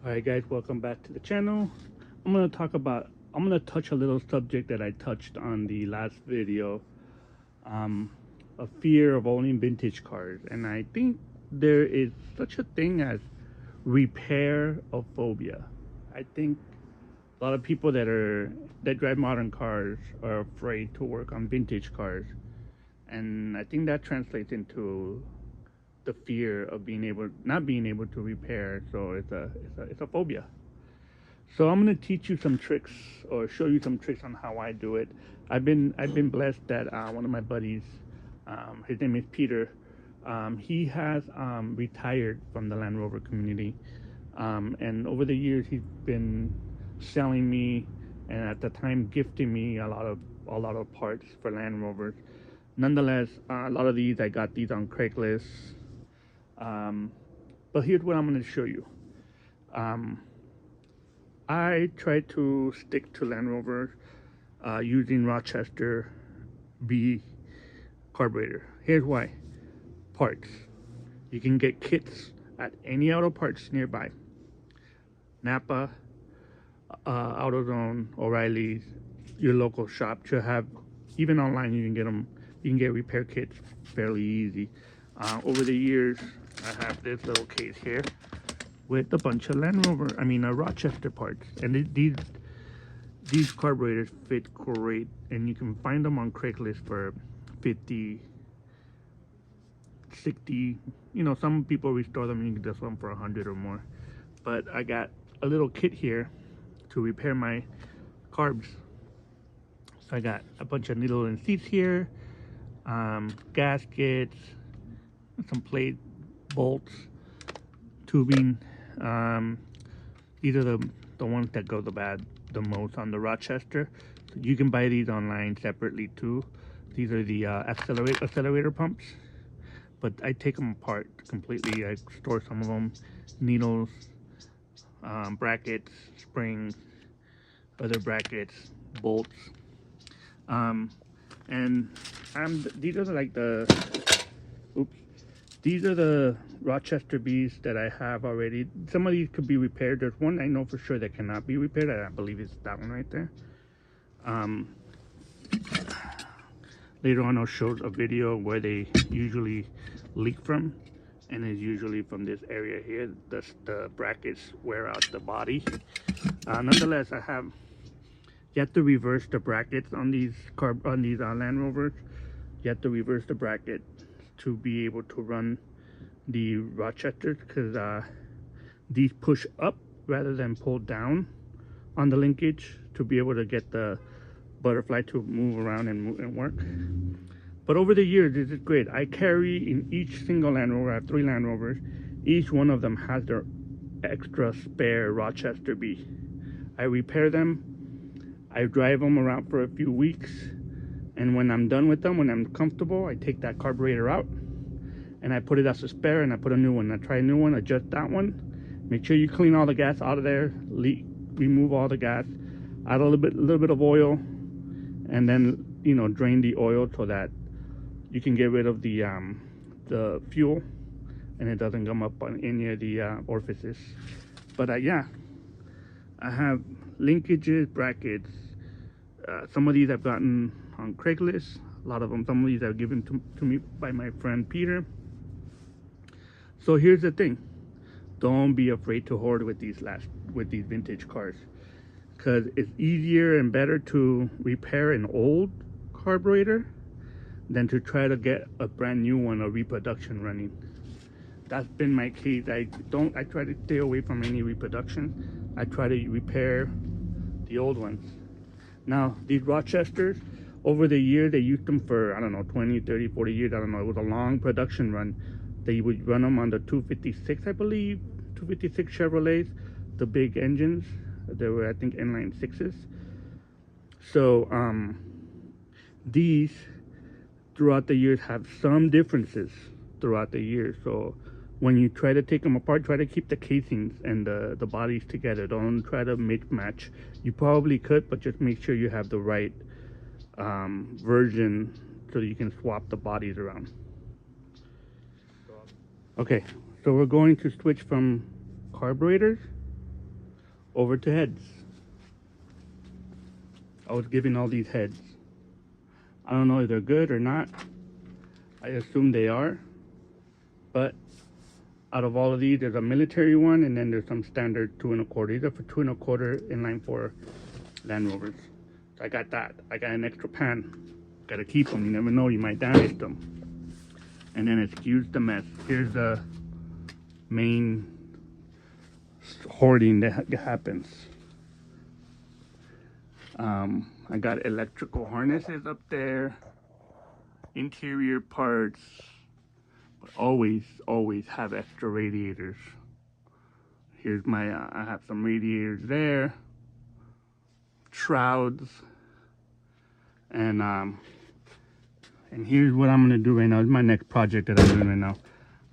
Alright guys, welcome back to the channel. I'm gonna touch a little subject that I touched on the last video. Um, a fear of owning vintage cars. And I think there is such a thing as repair-ophobia. I think a lot of people that drive modern cars are afraid to work on vintage cars. And I think that translates into the fear of not being able to repair. So it's a phobia. So I'm gonna teach you some tricks or show you some tricks on how I do it. I've been blessed that one of my buddies, his name is Peter. He has retired from the Land Rover community, and over the years he's been selling me, and at the time gifting me a lot of parts for Land Rovers. Nonetheless, a lot of these I got these on Craigslist. Um, but here's what I'm going to show you. Um, I try to stick to Land Rover using Rochester B carburetor. Here's why. Parts. You can get kits at any auto parts nearby. Napa, AutoZone, O'Reilly's, your local shop should have. Even online, you can get them. You can get repair kits fairly easy. Over the years, I have this little case here with a bunch of Rochester parts, and these carburetors fit great, and you can find them on Craigslist for 50, 60. Some people restore them and you can get some for 100 or more. But I got a little kit here to repair my carbs. So I got a bunch of needle and seats here, gaskets, some plate, bolts, tubing. These are the ones that go the most on the Rochester. So you can buy these online separately too. These are the accelerator pumps, but I take them apart completely. I store some of them, needles, brackets, springs, other brackets, bolts, and these are like these are the Rochester Bs that I have already. Some of these could be repaired. There's one I know for sure that cannot be repaired. I believe it's that one right there. Later on I'll show a video where they usually leak from, and it's usually from this area here. The brackets wear out the body. Nonetheless, you have to reverse the brackets on these Land Rovers. You have to reverse the bracket to be able to run the Rochesters, because these push up rather than pull down on the linkage to be able to get the butterfly to move around and work. But over the years, this is great. I carry in each single Land Rover. I have 3 Land Rovers. Each one of them has their extra spare Rochester B. I repair them. I drive them around for a few weeks, and when I'm done with them, when I'm comfortable, I take that carburetor out and I put it as a spare, and I put a new one. I try a new one, adjust that one. Make sure you clean all the gas out of there, remove all the gas, add a little bit of oil, and then drain the oil so that you can get rid of the fuel and it doesn't come up on any of the orifices. But yeah, I have linkages, brackets. Some of these I've gotten on Craigslist. A lot of them, some of these are given to me by my friend Peter. So here's the thing: don't be afraid to hoard with these vintage cars, because it's easier and better to repair an old carburetor than to try to get a brand new one, a reproduction running. That's been my case. I try to stay away from any reproduction. I try to repair the old ones. Now, these Rochesters, over the years, they used them for, I don't know, 20, 30, 40 years. I don't know. It was a long production run. They would run them on the 256, I believe, 256 Chevrolets, the big engines. They were, I think, inline 6s. So, these, throughout the years, have some differences throughout the years. So, when you try to take them apart, try to keep the casings and the bodies together. Don't try to mix match. You probably could, but just make sure you have the right version so you can swap the bodies around. Okay, so we're going to switch from carburetors over to heads. I was given all these heads. I don't know if they're good or not. I assume they are. But out of all of these, there's a military one, and then there's some standard 2 1/4. These are for 2 1/4 inline 4 Land Rovers. So I got that. I got an extra pan. Gotta keep them. You never know, you might damage them. And then excuse the mess. Here's the main hoarding that happens. I got electrical harnesses up there, interior parts, but always have extra radiators. Here's my, I have some radiators there, shrouds, and here's what I'm gonna do right now. This is my next project that I'm doing right now.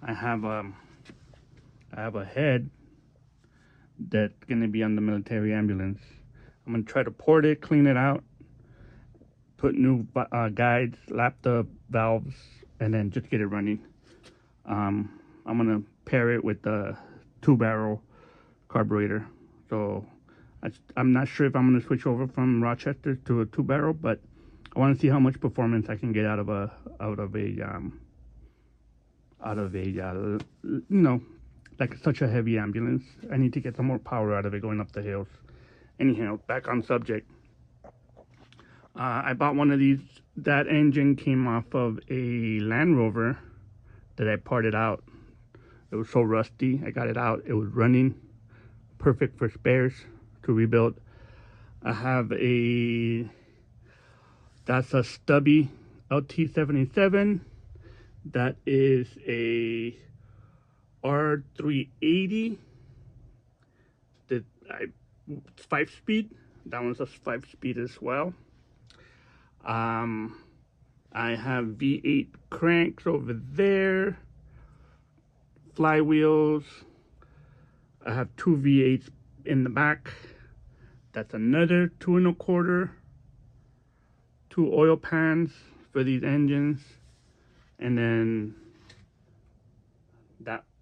I have a head that's gonna be on the military ambulance. I'm gonna try to port it, clean it out, put new guides, lap the valves, and then just get it running. I'm gonna pair it with the 2-barrel carburetor. So I'm not sure if I'm gonna switch over from Rochester to a 2-barrel, but I want to see how much performance I can get out of a you know, like such a heavy ambulance. I need to get some more power out of it going up the hills. Anyhow, back on subject. I bought one of these. That engine came off of a Land Rover that I parted out. It was so rusty. I got it out. It was running, perfect for spares to rebuild. I have that's a stubby LT77. That is a R380. It's 5-speed. That one's a 5-speed as well. I have V8 cranks over there, flywheels. I have 2 V8s in the back. That's another 2 1/4. 2 oil pans for these engines, and then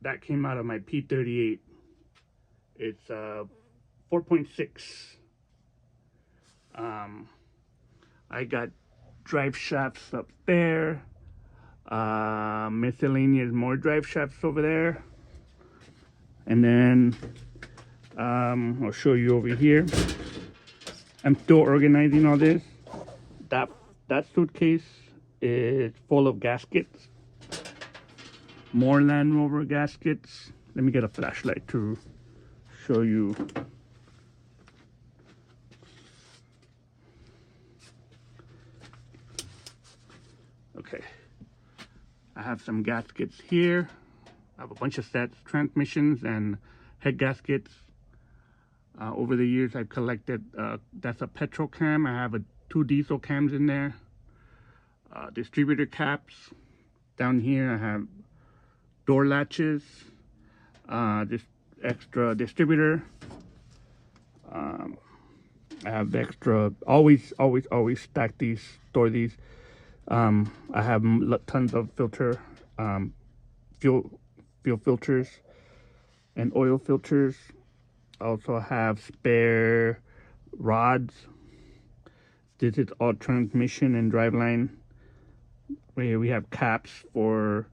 that came out of my P38. It's 4.6. I got drive shafts up there, miscellaneous more drive shafts over there, and then I'll show you over here. I'm still organizing all this. That suitcase is full of gaskets, more Land Rover gaskets. Let me get a flashlight to show you. Okay, I have some gaskets here. I have a bunch of sets, transmissions, and head gaskets. Over the years, I've collected, that's a petrol cam. I have 2 diesel cams in there. Distributor caps. Down here, I have door latches. This extra distributor. I have extra, always stack these, store these. I have tons of filter, fuel filters and oil filters. I also have spare rods. This is all transmission and driveline. Where we have caps for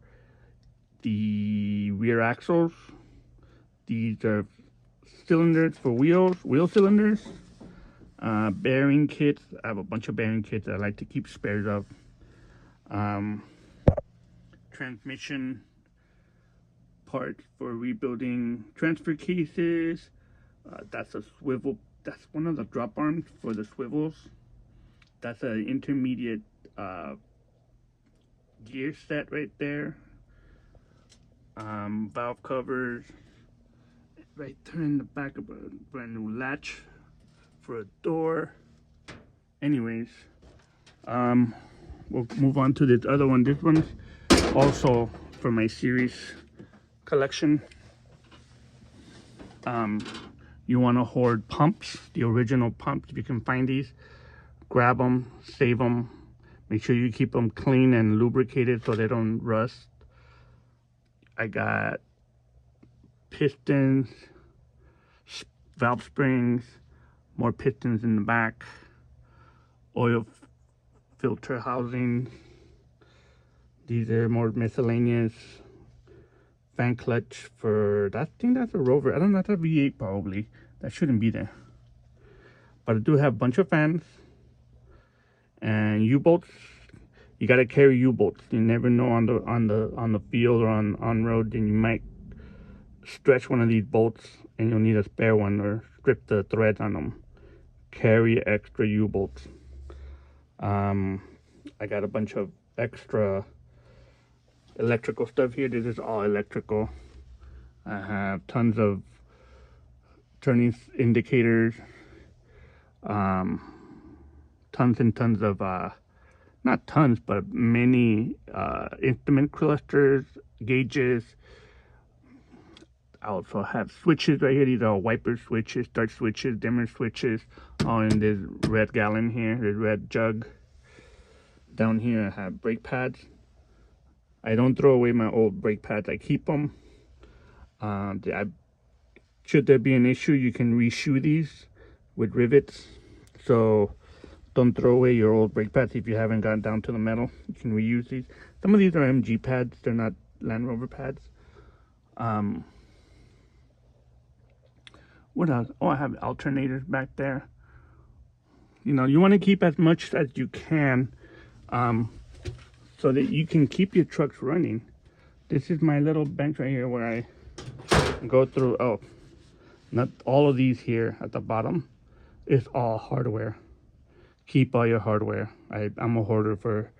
the rear axles. These are cylinders for wheel cylinders. Bearing kits. I have a bunch of bearing kits that I like to keep spares of. Transmission parts for rebuilding transfer cases. That's a swivel. That's one of the drop arms for the swivels. That's an intermediate gear set right there. Valve covers right there in the back of a brand new latch for a door. Anyways, we'll move on to this other one. This one's also for my series collection. You want to hoard pumps, the original pumps. If you can find these, grab them, save them. Make sure you keep them clean and lubricated so they don't rust. I got pistons, valve springs, more pistons in the back, oil filter housing. These are more miscellaneous. Fan clutch for that thing. That's a Rover. I don't know. That's a V8 probably. That shouldn't be there. But I do have a bunch of fans and U-bolts. You gotta carry U-bolts. You never know on the field or on road, and you might stretch one of these bolts and you'll need a spare one or strip the threads on them. Carry extra U-bolts. I got a bunch of extra electrical stuff here. This is all electrical. I have tons of turning indicators, tons and tons of not tons but many instrument clusters, gauges. I also have switches right here. These are wiper switches, start switches, dimmer switches, all in this red gallon here, this red jug. Down here I have brake pads. I don't throw away my old brake pads. I keep them. Should there be an issue, you can reshoe these with rivets. So don't throw away your old brake pads if you haven't gotten down to the metal. You can reuse these. Some of these are MG pads. They're not Land Rover pads. What else? Oh, I have alternators back there. You know, you want to keep as much as you can so that you can keep your trucks running. This is my little bench right here where I go through. Oh, not all of these here at the bottom. It's all hardware. Keep all your hardware. I'm a hoarder for,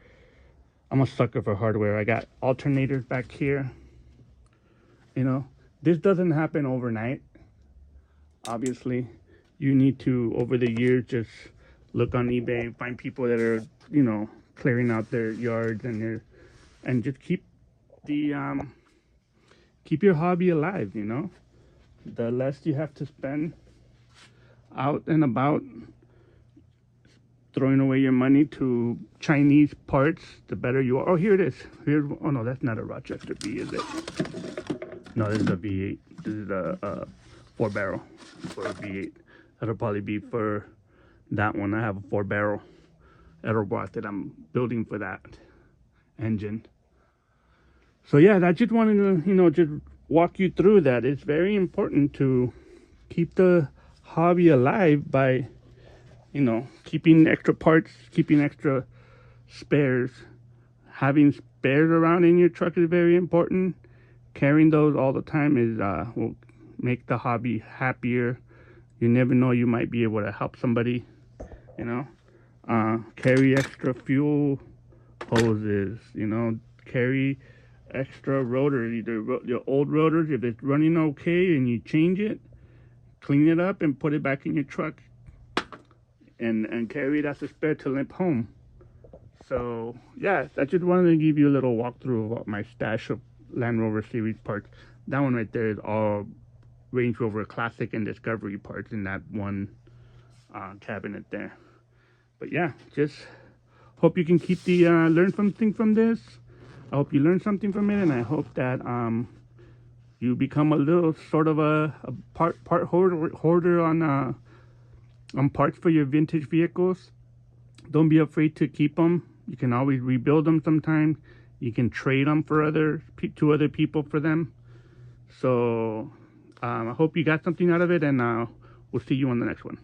I'm a sucker for hardware. I got alternators back here. You know, this doesn't happen overnight. Obviously, you need to, over the years, just look on eBay and find people that are, you know, clearing out their yards and just keep your hobby alive, you know. The less you have to spend out and about throwing away your money to Chinese parts, the better you are. Oh, here it is. Oh no, that's not a Rochester B, is it? No, this is a V8. This is a 4-barrel for a V8. That'll probably be for that one. I have a 4-barrel Aerobot that I'm building for that engine. So yeah, I just wanted to, you know, just walk you through that. It's very important to keep the hobby alive by, you know, keeping extra parts, keeping extra spares. Having spares around in your truck is very important. Carrying those all the time is will make the hobby happier. You never know, you might be able to help somebody, you know. Carry extra fuel hoses, you know. Carry extra rotors, either your old rotors, if it's running okay and you change it, clean it up and put it back in your truck and carry it as a spare to limp home. So yeah, I just wanted to give you a little walkthrough of my stash of Land Rover series parts. That one right there is all Range Rover Classic and Discovery parts in that one cabinet there. But yeah, just hope you can keep the learn something from this. I hope you learned something from it, and I hope that you become a little sort of a part hoarder on parts for your vintage vehicles. Don't be afraid to keep them. You can always rebuild them sometime. You can trade them for to other people for them. So I hope you got something out of it, and we'll see you on the next one.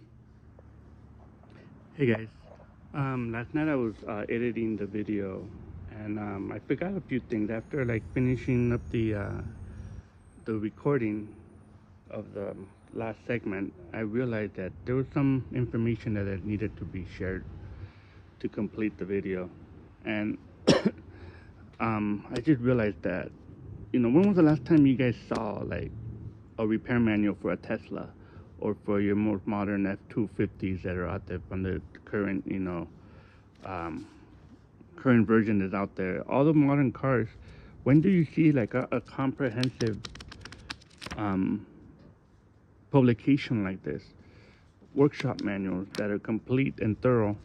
Hey guys, last night I was editing the video, and I forgot a few things. After like finishing up the recording of the last segment, I realized that there was some information that needed to be shared to complete the video. And I just realized that, you know, when was the last time you guys saw like a repair manual for a Tesla or for your most modern F-250s that are out there from the current, you know, current version that's out there? All the modern cars, when do you see like a comprehensive publication like this? Workshop manuals that are complete and thorough,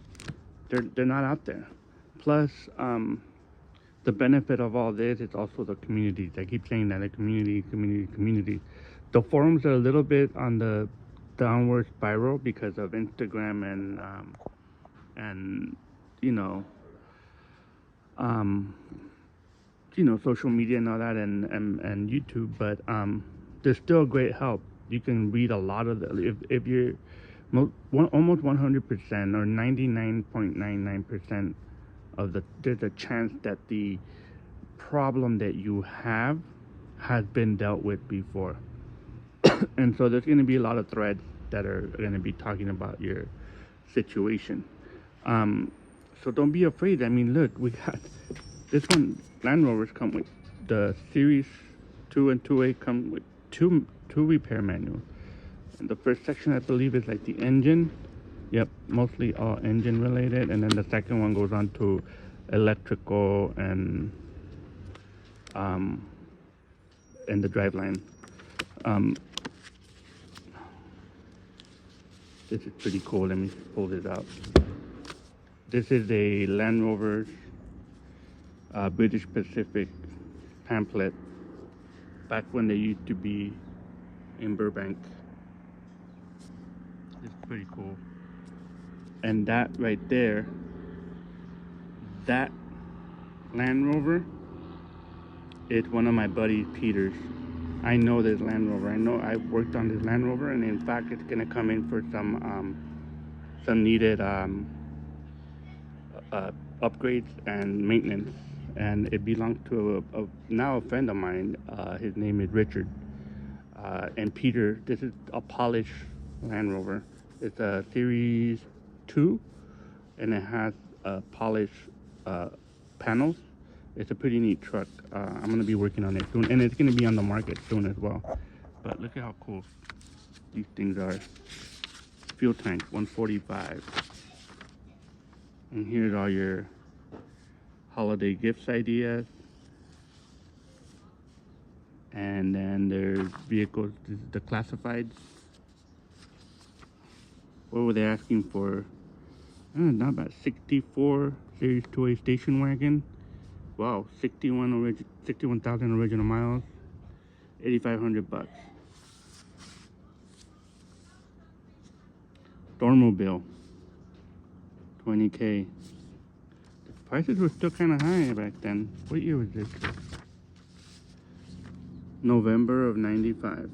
they're not out there. Plus the benefit of all this is also the community. I keep saying that, the community. The forums are a little bit on the downward spiral because of Instagram and you know um, social media and all that, and YouTube. But there's still great help. You can read a lot of if you're almost 100% or 99.99% of there's a chance that the problem that you have has been dealt with before. And so there's going to be a lot of threads that are going to be talking about your situation. So don't be afraid. I mean, look, we got this one. Land Rovers come with the Series 2 and 2A come with two repair manuals. And the first section, I believe, is like the engine. Yep, mostly all engine related. And then the second one goes on to electrical and the driveline. This is pretty cool. Let me pull this out. This is a Land Rover's British Pacific pamphlet back when they used to be in Burbank. It's pretty cool. And that right there, that Land Rover, it's one of my buddies, Peter's. I know this Land Rover. I know I worked on this Land Rover, and in fact, it's gonna come in for some needed upgrades and maintenance. And it belongs to now a friend of mine. His name is Richard. And Peter, this is a polished Land Rover. It's a Series 2, and it has polished panels. It's a pretty neat truck. I'm going to be working on it soon, and it's going to be on the market soon as well. But look at how cool these things are. Fuel tank, 145. And here's all your holiday gifts ideas. And then there's vehicles, this is the classifieds. What were they asking for? Not about 64 Series 2A station wagon. Wow, 61,000 original miles, 8,500 bucks. Stormobile, 20K. The prices were still kind of high back then. What year was this? November of 95.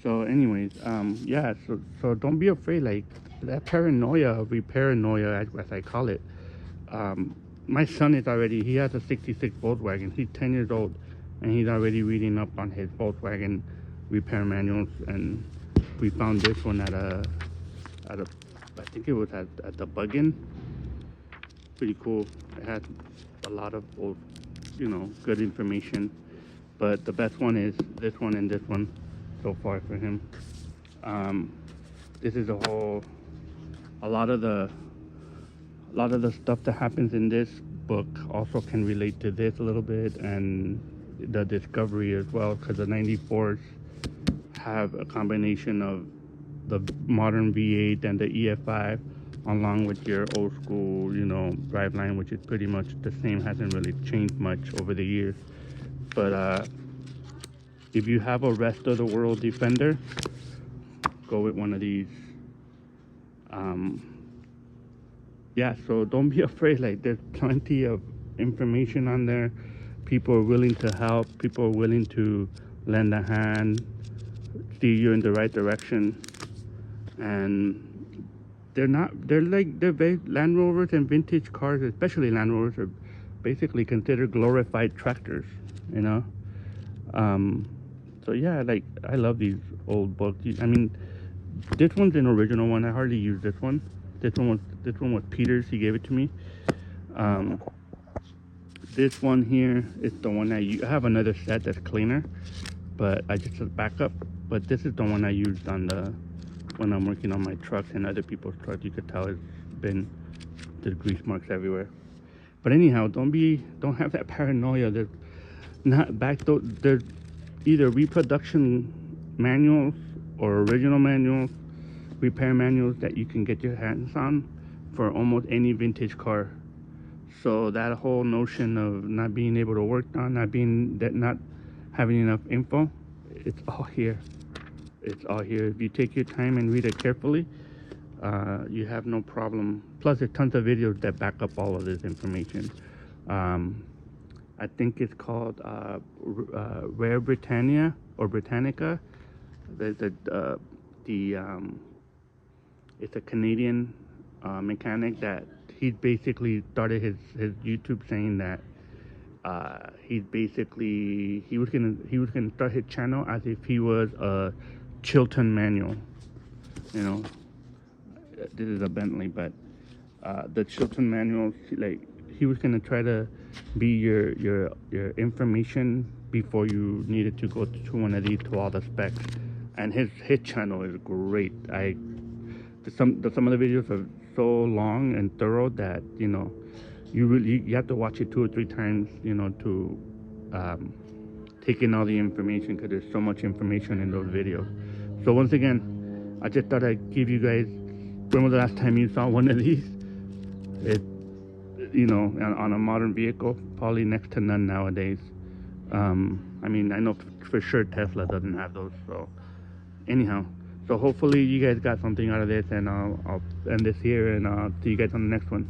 So anyways, yeah, so don't be afraid. Like that paranoia, repair-anoia, as I call it. My son is already, he has a 66 Volkswagen. He's 10 years old, and he's already reading up on his Volkswagen repair manuals. And we found this one at a I think it was at the Bug-In. Pretty cool. It had a lot of old, good information. But the best one is this one and this one so far for him. This is a lot of the stuff that happens in this book also can relate to this a little bit, and the Discovery as well, because the 94s have a combination of the modern V8 and the EF5 along with your old school, driveline, which is pretty much the same, hasn't really changed much over the years. But if you have a rest of the world Defender, go with one of these. Yeah, so don't be afraid. Like, there's plenty of information on there. People are willing to help. People are willing to lend a hand, steer you in the right direction. And they're very, Land Rovers and vintage cars, especially Land Rovers, are basically considered glorified tractors, So yeah, like, I love these old books. I mean, this one's an original one. I hardly use this one. This one was Peter's. He gave it to me. This one here is the one I have another set that's cleaner, but I just took backup. But this is the one I used when I'm working on my trucks and other people's trucks. You could tell there's grease marks everywhere. But anyhow, don't have that paranoia. There's either reproduction manuals or original manuals, repair manuals that you can get your hands on for almost any vintage car. So that whole notion of not being able to work on, not having enough info, it's all here. It's all here. If you take your time and read it carefully, you have no problem. Plus, there's tons of videos that back up all of this information. I think it's called Rare Britannia or Britannica. There's it's a Canadian mechanic that he basically started his YouTube saying that he was gonna start his channel as if he was a Chilton manual. You know, this is a Bentley, but the Chilton manual, like he was gonna try to be your information before you needed to go to one of these to all the specs. And his channel is great. Some of the videos are so long and thorough that you have to watch it 2 or 3 times, to take in all the information, because there's so much information in those videos. So once again, I just thought I'd give you guys, when was the last time you saw one of these? It, on a modern vehicle, probably next to none nowadays. I mean, I know for sure Tesla doesn't have those. So anyhow, so hopefully you guys got something out of this, and I'll end this here, and I'll see you guys on the next one.